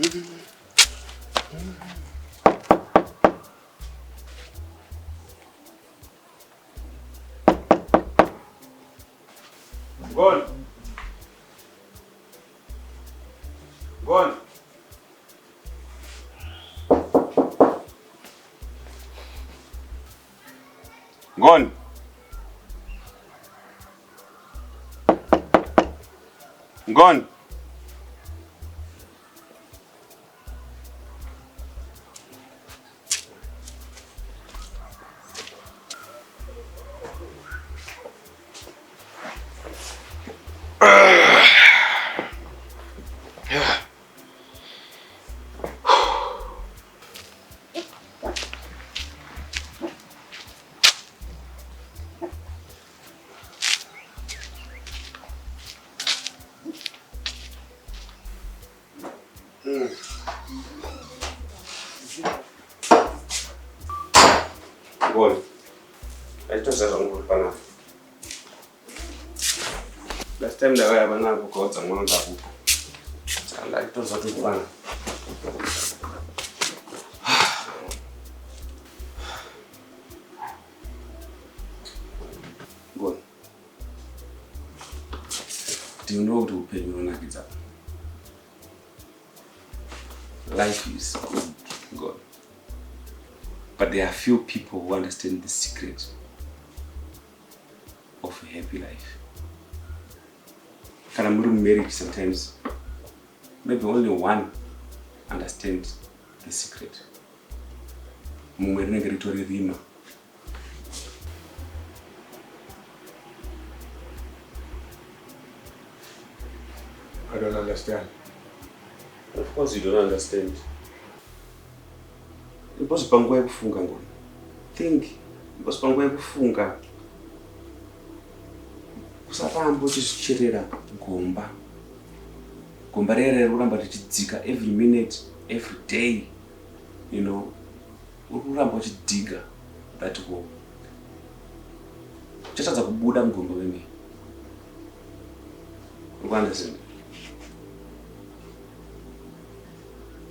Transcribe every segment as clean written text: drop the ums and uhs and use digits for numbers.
Gone. Gone. Gone. Gone. Gone. Esto se rompe para nada. Last time that I have an apple called someone that I like to sort of fun. Gone. Do you know what to pay me when I get up? Life is good, God. But there are few people who understand the secret of a happy life. Can I marriage sometimes? Maybe only one understands the secret. I don't understand. Of course you don't understand. Because pangu kufunga ngoni. Think. Because pangu kufunga. Usarambo chicherera gomba. Gomba rere uramba richidzika every minute, every day. You know, uramba chidiga that go. Chataza kubuda mgomba weme. You understand?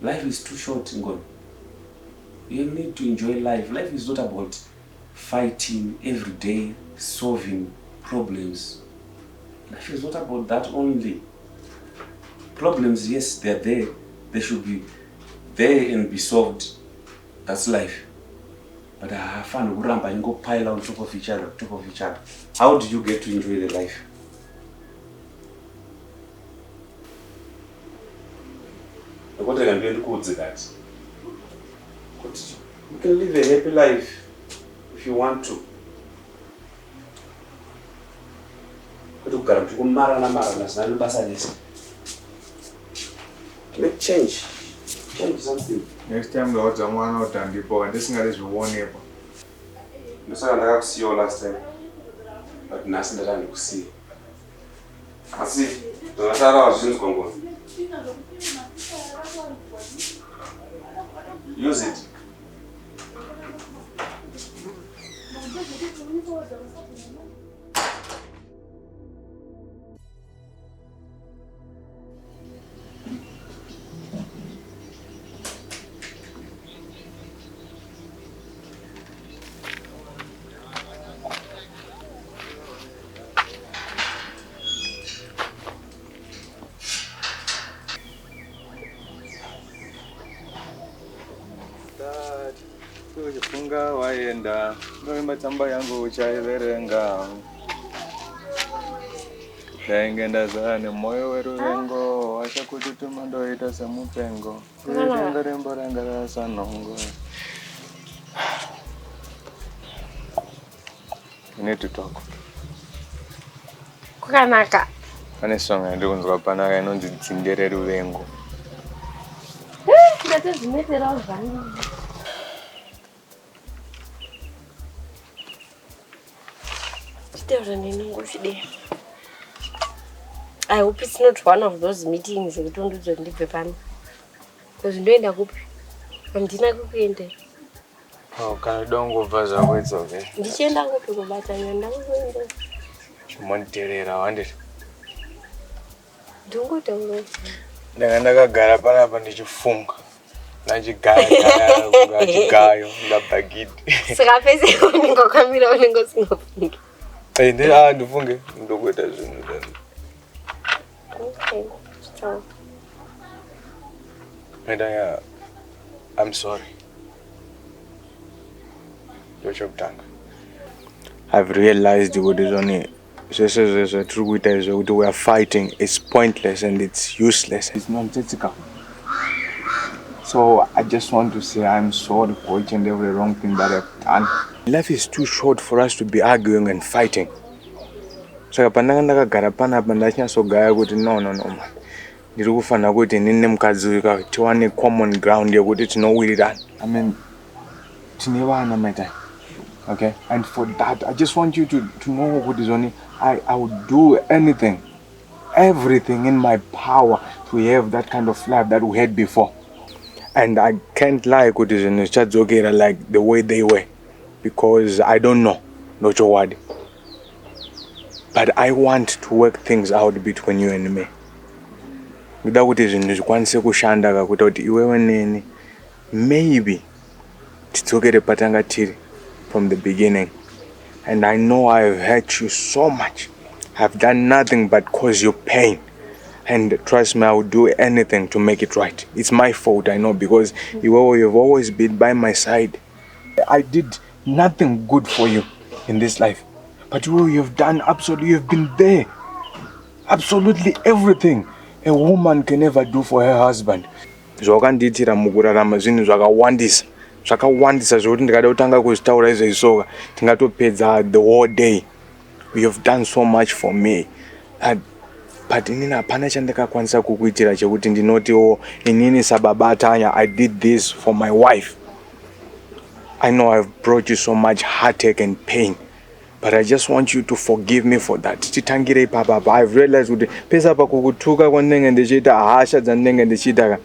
Life is too short, Ngoni. You need to enjoy life. Life is not about fighting every day, solving problems. Life is not about that only. Problems, yes, they're there. They should be there and be solved. That's life. But have fun, rampa, and go pile on top of each other, How do you get to enjoy the life? What I can do to quote that. You can live a happy life if you want to. Make change. Change something. Next time, Lord, someone out and people, and this thing is one neighbor. You saw that I see you last time, but nothing that I could see. I see. Don't know use it. Kujifunga waenda ndio matamba yangu chaiverenga Tengenda zane moyo werurengo acha kututuma ndo ita samupengo rembo rangara sanongo. We need to talk. Kukanaka. Ane song ndikunzwa panaka inonzi dzingere ruvengo. Ndate zvinetera zvani. I hope it's not one of those meetings that don't do the paper. Because you know kupi. Andina kuende. Oh, kana dongo vaza it's okay. Ndichenda kupi kubata nyanda kuende. Monterera wande. Dongo. ndakagara panapa ndichifunga nachigayo ndabhagidhi saka pese unenge wakamira unenge usingafungi ndifunge ndokuita zvinhu okay so Medaya, I'm sorry. I've realized what is on it. We are fighting. It's pointless and it's useless. It's nonsensical. So I just want to say I'm sorry for each and every wrong thing that I've done. Life is too short for us to be arguing and fighting. So no. Ndirikufana kuti nine mukadzi wika tiwane common ground yekuti tinowirirana. I mean, tine vana my time. Okay? And for that, I just want you to know what is on it. I would do anything, everything in my power to have that kind of life that we had before. And I can't lie with this in the like the way they were. Because I don't know. Not your word. But I want to work things out between you and me. Without kuti zvinhu zvikwanise kushanda kakuita kuti iwewe neni maybe tidzokere patanga tiri from the beginning. And I know I've hurt you so much. I've done nothing but cause you pain. And trust me, I will do anything to make it right. It's my fault, I know, because you've always been by my side. I did nothing good for you in this life. But you've done absolutely, you've been there. Absolutely everything a woman can never do for her husband. Zvakanditira mukurarama zvinhu zvakawandisa zvokuti ndikada kutanga kuzvitaura izvoisoka tingatopedza the whole day. You have done so much for me. But inini hapana chandakakwanisa kukuitira chekuti ndinoti inini sababatanya I did this for my wife. I know I've brought you so much heartache and pain. But I just want you to forgive me for that. Titangire papa. I've realized kuti pesa pakukutuka kwandenge ndichiita hasha dzandenge ndichiita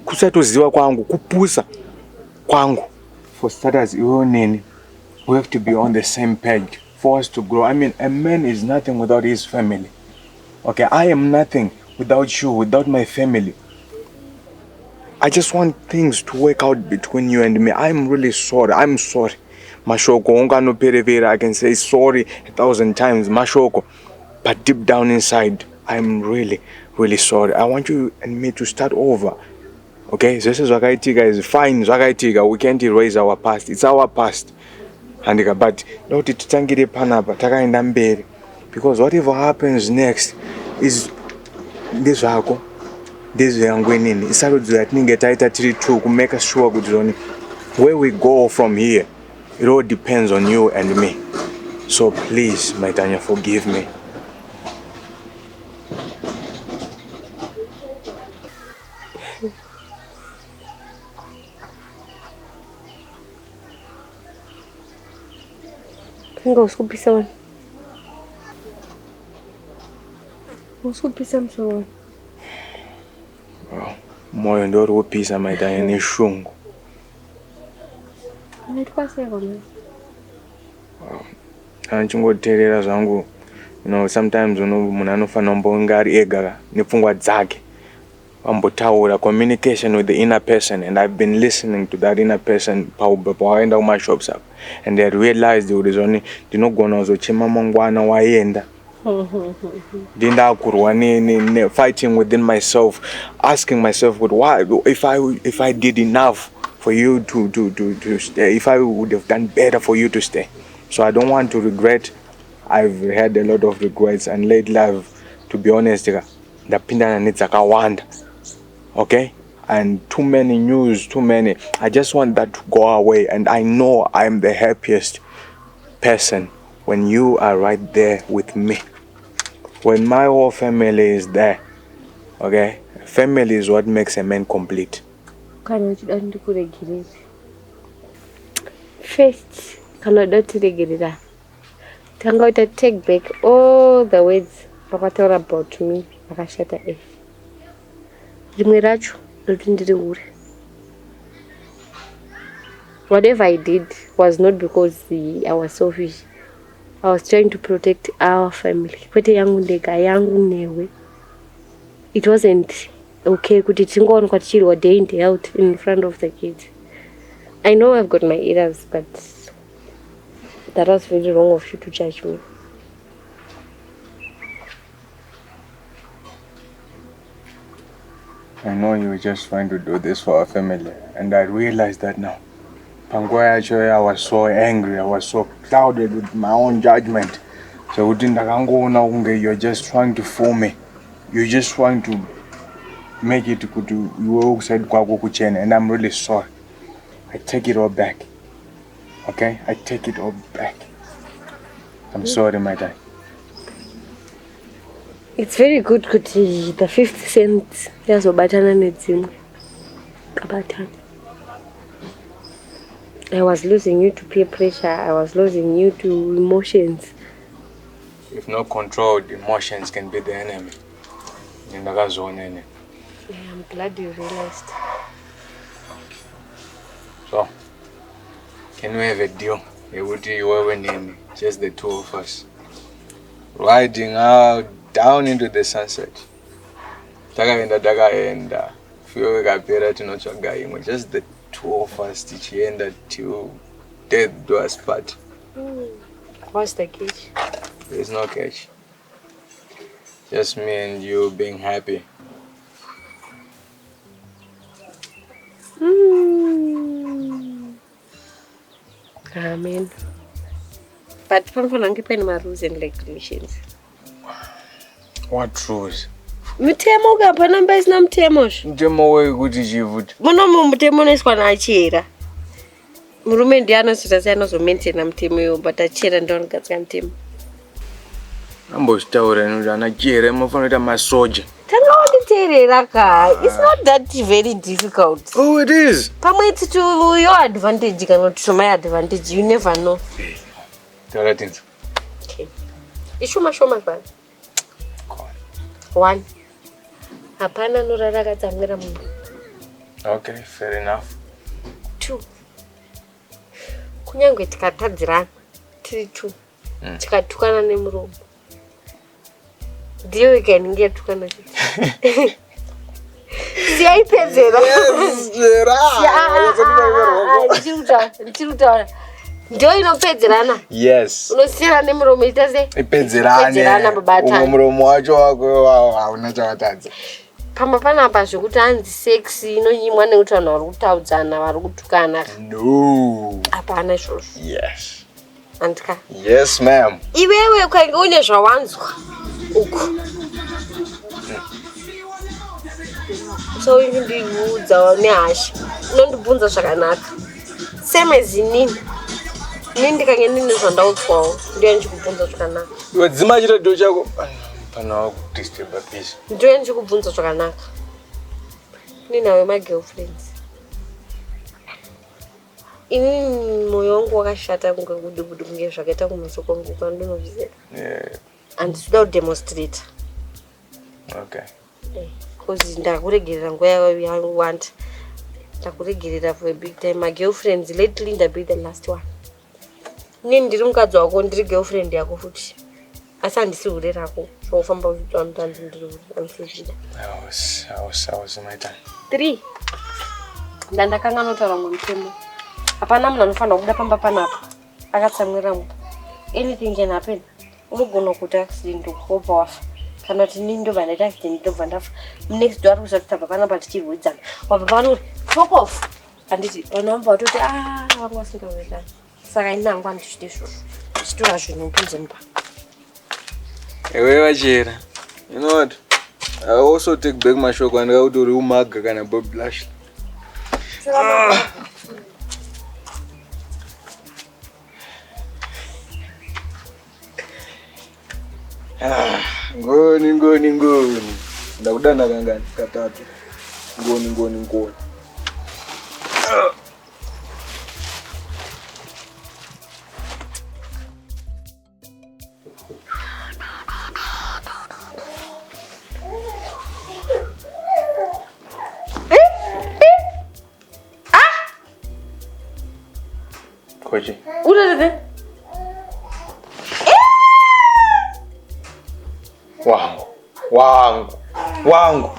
kusatoziva kwangu kupusa kwangu. For starters, iwe neni, we have to be on the same page for us to grow. I mean, a man is nothing without his family. Okay, I am nothing without you, without my family. I just want things to work out between you and me. I'm really sorry. I'm sorry. Mashoko, I can say sorry 1,000 times, Mashoko. But deep down inside, I'm really, really sorry. I want you and me to start over. Okay? This is Zwakaitika is fine. Zwakaitika, we can't erase our past. It's our past. But because whatever happens next is this Vako, this Yangwenin. It's that to make sure where we go from here. It all depends on you and me. So please, my Tanya, forgive me. Go scoop someone. Go scoop someone. Wow. Moyo ndo pisa my Tanya ni shungu. Chingoteerera zvangu, sometimes munhu anofana kumbonga ari ega nepfungwa dzake ambotaura communication with the inner person, and I've been listening to that inner person pawaenda kumashops up, and I realized kuti zvoni ndinogona kuzochema mangwana waenda ndinda kurwa fighting within myself, asking myself why if I did enough for you to stay, if I would have done better for you to stay. So I don't want to regret. I've had a lot of regrets, and lately to be honest, ndapindana nedzakawanda. Okay? And too many news, too many. I just want that to go away, and I know I'm the happiest person when you are right there with me. When my whole family is there. Okay? Family is what makes a man complete. First, cannot to Tango to take back all the words Papa about me. Whatever I did was not because I was selfish. I was trying to protect our family. it wasn't okay kuti tingoonekwa tichirwa day in day out in front of the kids. I know I've got my errors, but that was very wrong of you to judge me. I know you were just trying to do this for our family, and I realized that now. Pangoya, I was so angry, I was so clouded with my own judgment. So you're just trying to fool me. You're just trying to make it you said and I'm really sorry. I take it all back. Okay? I take it all back. I'm sorry, my dad. It's very good kuti the 5th sense yazobatana nedzimwe. Kabatana. I was losing you to peer pressure. I was losing you to emotions. If not controlled, emotions can be the enemy. In the zone. Yeah, I'm glad you realized. So, can we have a deal? Just the two of us. Riding out down into the sunset. Just the two of us till death do us part. What's the catch? There's no catch. Just me and you being happy. Amen. But panfanange my rules and regulations. What rules? Mutemo gapa namba isina mutemo. Mutemo wekuti chivuti. Munomu mutemo unoiswa naachera. Murume ndiye anosvitsa anozomaintaina mutemo iwo, but achera ndiye anogadzira mutemo. Ambotaura kuti anachera munofanira kuita masoja. Tangawanditeerera ka. It's not that very difficult. Oh, it is. Pamwe it's to your advantage kana to my advantage. You never know. Taura tinzo. Okay. Ishoma bani. 1. Hapana norara katsamira munhu. Okay, fair enough. 2. Kunyangwe tikatadzirana tiri 2. Tikatukana nemuromo. Ndiyo ikaninge yatukana. Siyaipedzera. Ndiruta. Ndio inopedzerana. Yes. Unosiyana nemuromo ita sei? Ipedzerana babata. Muromo wacho wako hauna chakatadza. Panapa zvokuti hanzi sex inonyimwa nekuti vanhu vari kutaudzana vari kutukana. No. Hapana izvozvo. Yes. Andika. Yes, ma'am. Iwewe ukainge une zvawanzwa uku. So inondiudza nehasha. Unondibvunza zvakanaka. Same as inini. Inini ndikange ndine zvandaudzwawo ndiye ndichikubvunza zvakanaka. Iwe dzima chiro chako panawo kudisturba peace. Ndiye ndichikubvunza zvakanaka. Ninawe ma-girlfriends. Inini moyo wangu wakashata kunge kudubudu kunge zvakaita kumeso kwangu kwandinoziva. Handisida kudemonstrate. Okay. Because ndakuregerera nguva yawanda. Ndakuregerera for a big time. My girlfriends lately ndabe the last one. Nini ndiri mukadzi wako ndiri girlfriend yako futi. Asi handisi hure rako. Zvofamba uchitwa mutanzi ndiri amusizida. I was my time. 3. Ndandakanga notaura mutemo. Hapana munhu anofanira kuda pamba panapa. Akatsamwira mu. Anything can happen. Unogona kuita accident ukobva wafa. Kana kuti nini ndo vandaita accident ndobva ndafa. Next door kusati tabva panapa tichirwidzana. Wabva pano fuck off. Handiti vanhu vatoti vanga vasingawidzana. Saka inangwa ndichite izvozvo. Chitora zvinhu Mudzimba. Ewe vachera. You know what? I also take back my shoko and go to Rumaga kana Bob Blush. Ngoni. Ndakudana kangani katatu. Ngoni. Koji. Uda. Wangu. wangu.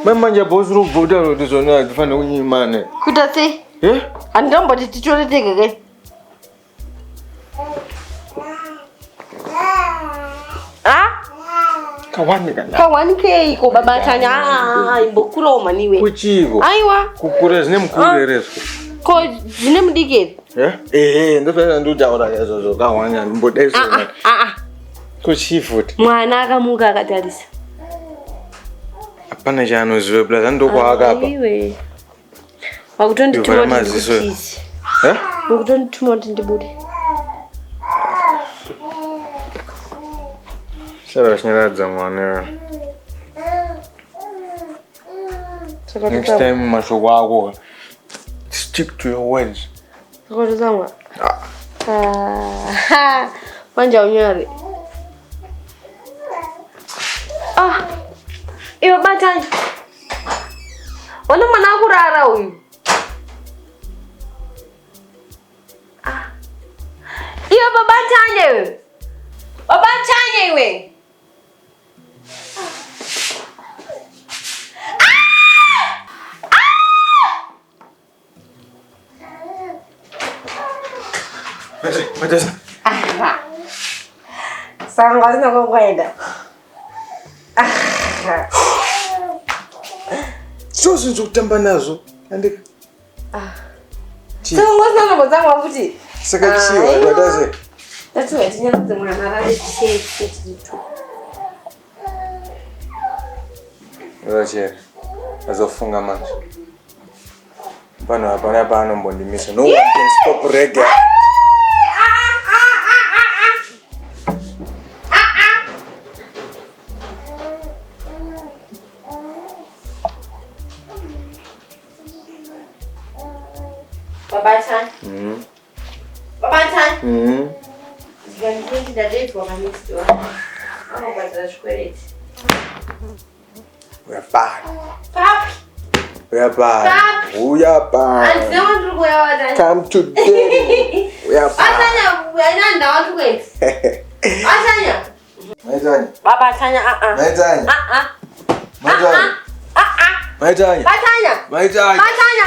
Manje boss ro boda ro dizona difana kunyimane. Kutase? Andamba tititole tege. Kawani ke ko baba tanya imbokuro maniwe. Kuchiko. Aiwa. Kukure zine mkurereso. Ko zine mdike. Ndofana ndotaura yazo kawanya mbodese. Kuchifuti. Mwana akamuka akatarisa. Apana chano ziwe blaza ndoko akapa. Aiwe. Wakutondituma ndibude. Wakutondituma ndibude. Sarashnyaradza mwana. Next time mashoko ako stick to your words. Sakwatizamwa. Manja unyari. Iyo batanya. Wana mwana kurara huyu. Iyo babatanya wewe. Babatanya wewe. Matasa. Sangwa zina kwenda. So sinzo kutamba nazo. Andika. Sangwa zina kwenda futhi. Sakachiwa matasa. That's why tinya kuti mwana arashike chitu. Roger. Azofunga manje. Pano mbondimisa. No one can stop reggae. Babatan. Babatan. Ganti da date wa kanisto. Ama kwa shkweleti. We are bad. Papi. We are bad. Papi. We are bad. And no one to go out. Come to daddy. We are bad. Asanya, we are not down to wait. Asanya. Maitanya. Babatanya Maitanya. Maitanya. Maitanya. Batanya. Maitanya. Batanya.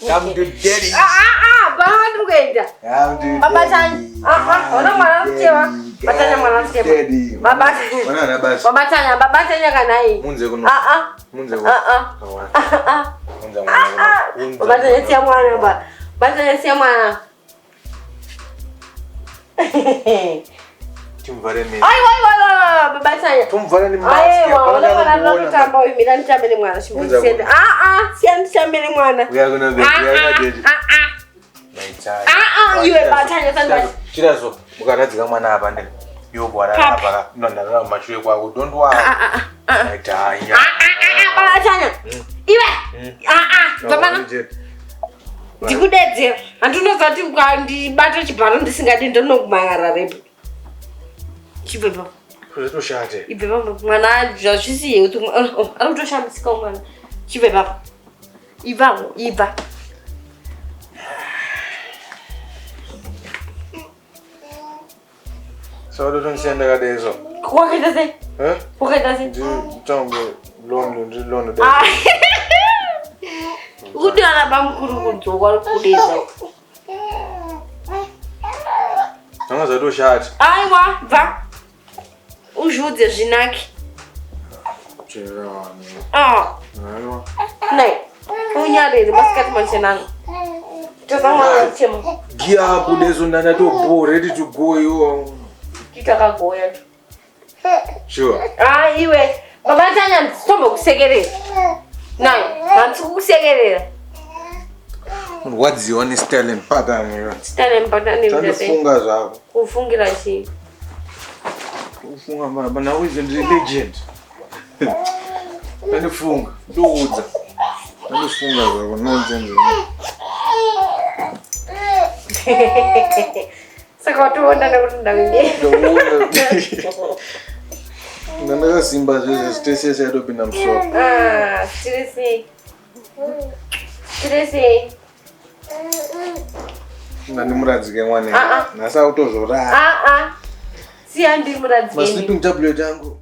Come to daddy. Bahan tu kaya. Come to Babatanya. Orang mana siapa? Batanya mana siapa? Daddy. Babatanya. Mana ada bas? Babatanya kan naik. Munze kuno. Munze kuno. Kawan. Munze kuno. Babatanya siapa mana ba? Babatanya siapa mana? Tumvare ni. Ay, babatanya. Tumvare ni mask. Ay, orang mana nak tambah imiran cambele mana sih? Sian cambele mana? We are gonna be. We are gonna be. Maitanya. Iwe batanya sana. Chirazo. Mukaradzi mwana apa ndeka. Yo bwana apa. Nonda mashure kwako. Don't worry. Maitanya. Babatanya. Iwe. Zamana. Ndikudedzera. Andinozati ukandibata chibharo ndisingadi ndinokumangarara repo. Chibhebha. Kuzotoshate. Ibhebha mwana zvazvisiye kuti ari kutoshambisika mwana. Chibhebha. Ibva. So ndotonsiyenda kadezo. Kwakaita sei? Kwakaita sei? Nditonge lono. Kuti ana bamukuru kudzoka kudeza. Anga zatoshate. Aiwa, bva. Uzvudze zvinaki. Chirani. Aiwa. Nei. Unyarere masikati manchenana. Tozamwana chema. Gia kudezo ndana to bo ready to go yo. Kitakagoya tu. Sure. Iwe. Babatanya ndisomba kusekerera. Nai, handikukusekerera. Wadziwa ni style pattern yo. Style pattern yo. Tandifunga zvako. Kufungira chii? Kufunga baba na wizi ndi legend. Tandifunga. Ndoudza. Tandifunga zvako nonsense. Saka watuona nekuti ndawinde. Ndakasimba zvese stress yadopinda musoro. Stress. Ndimuradzike mwana. Nasa utozorara. Siya ndimuradzike. Sleeping tablet yangu.